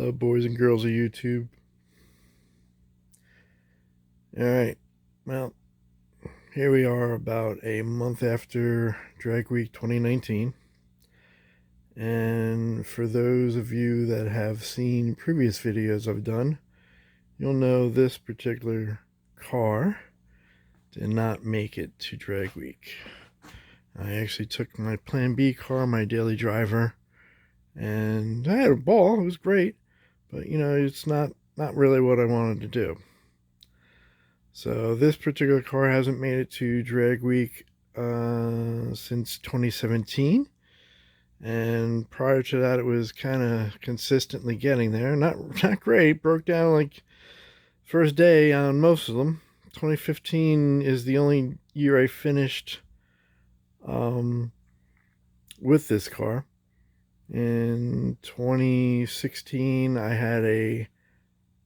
Hello, boys and girls of YouTube. Alright, well, here we are about a month after Drag Week 2019. And for those of you that have seen previous videos I've done, you'll know this particular car did not make it to Drag Week. I actually took my Plan B car, my daily driver, and I had a ball. It was great, but it's not really what I wanted to do. So this particular car hasn't made it to Drag Week since 2017, and prior to that it was kind of consistently getting there. Not great, broke down like first day on most of them. 2015 is the only year I finished with this car. In 2016 I had a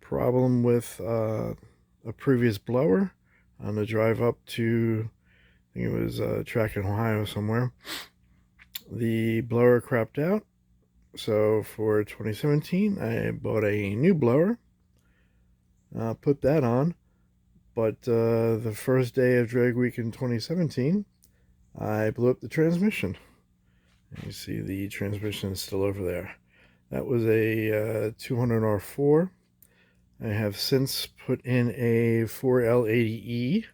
problem with a previous blower on the drive up to, I think it was a track in Ohio somewhere. The blower crapped out, so for 2017 I bought a new blower, put that on, but the first day of Drag Week in 2017 I blew up the transmission. You see the transmission is still over there. That was a 200R4. I have since put in a 4L80E.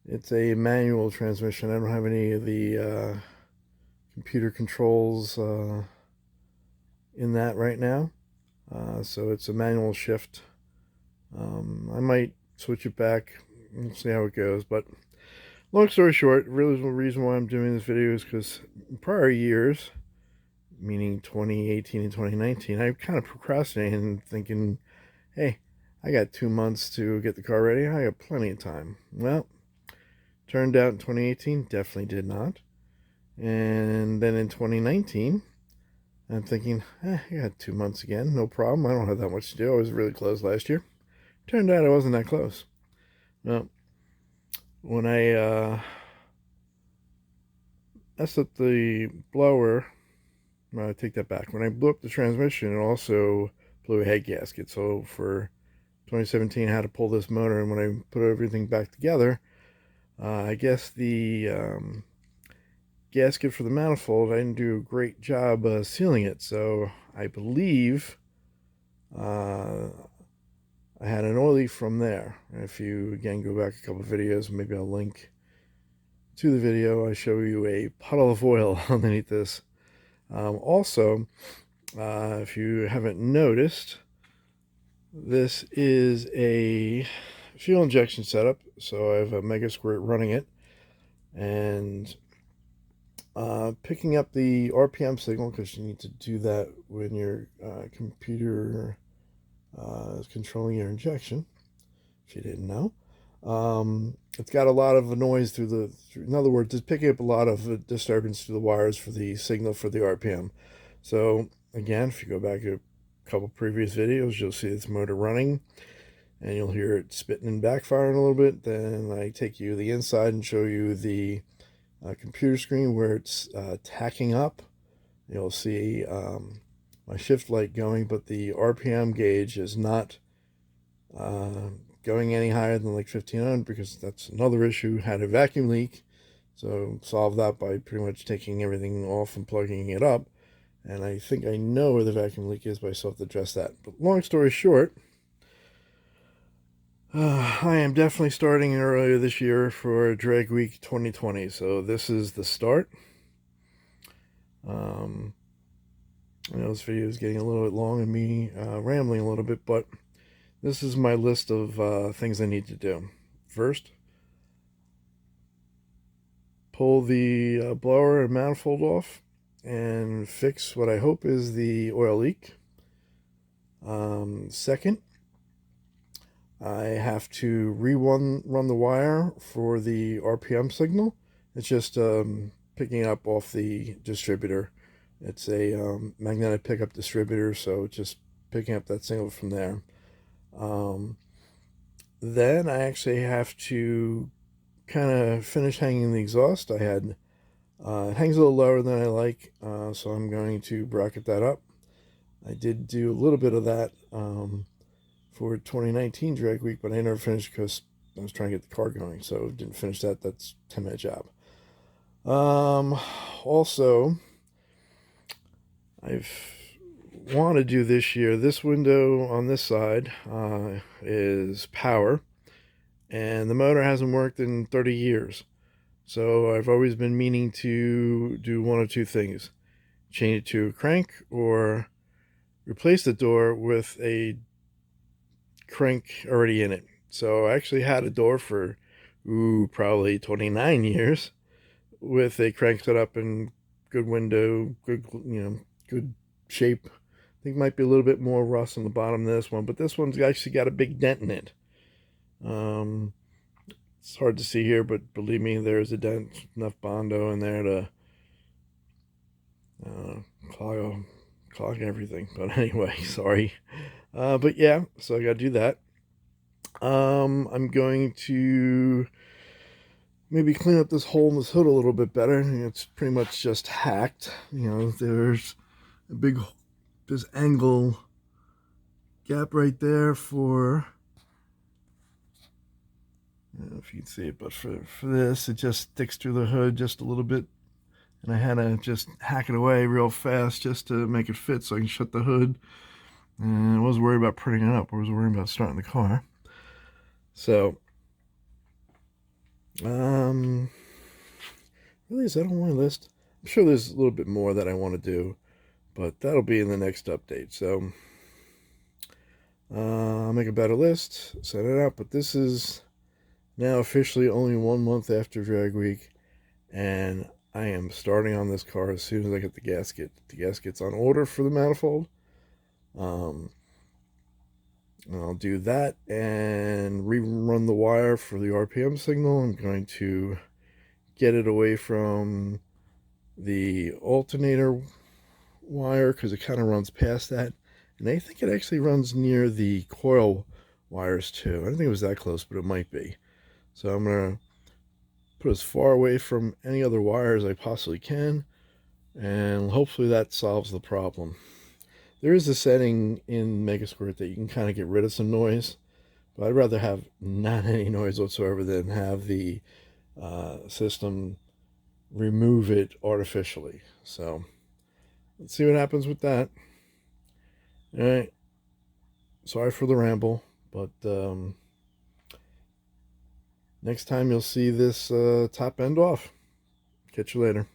It's a manual transmission. I don't have any of the computer controls in that right now. So it's a manual shift. I might switch it back and see how it goes. But long story short, really the reason why I'm doing this video is because in prior years, meaning 2018 and 2019, I kind of procrastinated and thinking, hey, I got 2 months to get the car ready. I got plenty of time. Well, turned out in 2018, definitely did not. And then in 2019, I'm thinking, I got 2 months again, no problem. I don't have that much to do. I was really close last year. Turned out I wasn't that close. Well, when I messed up the blower, I take that back. When I blew up the transmission, it also blew a head gasket. So for 2017, I had to pull this motor, and when I put everything back together, I guess the gasket for the manifold, I didn't do a great job sealing it. So I believe I had an oil leak from there. If you, again, go back a couple of videos, maybe I'll link to the video, I show you a puddle of oil underneath this. Also, if you haven't noticed, this is a fuel injection setup. So I have a Mega Squirt running it, and picking up the RPM signal, because you need to do that when your computer is controlling your injection, if you didn't know. It's got a lot of noise in other words, it's picking up a lot of disturbance through the wires for the signal for the RPM. So again, if you go back a couple previous videos, you'll see this motor running, and you'll hear it spitting and backfiring a little bit. Then I take you to the inside and show you the computer screen where it's tacking up. You'll see my shift light going, but the RPM gauge is not going any higher than like 1500, because that's another issue. Had a vacuum leak, so solved that by pretty much taking everything off and plugging it up. And I think I know where the vacuum leak is, but I still have to address that. But long story short, I am definitely starting earlier this year for Drag Week 2020. So this is the start. I know this video is getting a little bit long and me rambling a little bit, but this is my list of things I need to do. First, pull the blower and manifold off and fix what I hope is the oil leak. Second, I have to run the wire for the RPM signal. It's just picking up off the distributor. It's a magnetic pickup distributor, so just picking up that signal from there. Then I actually have to kind of finish hanging the exhaust. I had it hangs a little lower than I like, so I'm going to bracket that up. I did do a little bit of that for 2019 drag week, but I never finished because I was trying to get the car going, so didn't finish that. That's a 10-minute job. Also, I've want to do this year. This window on this side is power, and the motor hasn't worked in 30 years. So I've always been meaning to do one of two things: change it to a crank or replace the door with a crank already in it. So I actually had a door for probably 29 years with a crank set up in good window, good good shape. I think might be a little bit more rust on the bottom of this one, but this one's actually got a big dent in it. It's hard to see here, but believe me, there's a dent, enough Bondo in there to clog everything. But anyway, sorry. But yeah, so I got to do that. I'm going to maybe clean up this hole in this hood a little bit better. It's pretty much just hacked. There's a big this angle gap right there for, I don't know if you can see it, but for this, it just sticks through the hood just a little bit, and I had to just hack it away real fast just to make it fit so I can shut the hood. And I wasn't worried about putting it up. I was worried about starting the car. So really, is that on my list? I'm sure there's a little bit more that I want to do, but that'll be in the next update. So I'll make a better list, set it up. But this is now officially only 1 month after drag week, and I am starting on this car as soon as I get the gasket. The gasket's on order for the manifold. I'll do that and rerun the wire for the RPM signal. I'm going to get it away from the alternator wire because it kind of runs past that, and I think it actually runs near the coil wires too. I don't think it was that close, but it might be. So I'm gonna put as far away from any other wires I possibly can, and hopefully that solves the problem. There is a setting in Megasquirt that you can kind of get rid of some noise, but I'd rather have not any noise whatsoever than have the system remove it artificially. So let's see what happens with that. All right. Sorry for the ramble, but next time you'll see this top end off. Catch you later.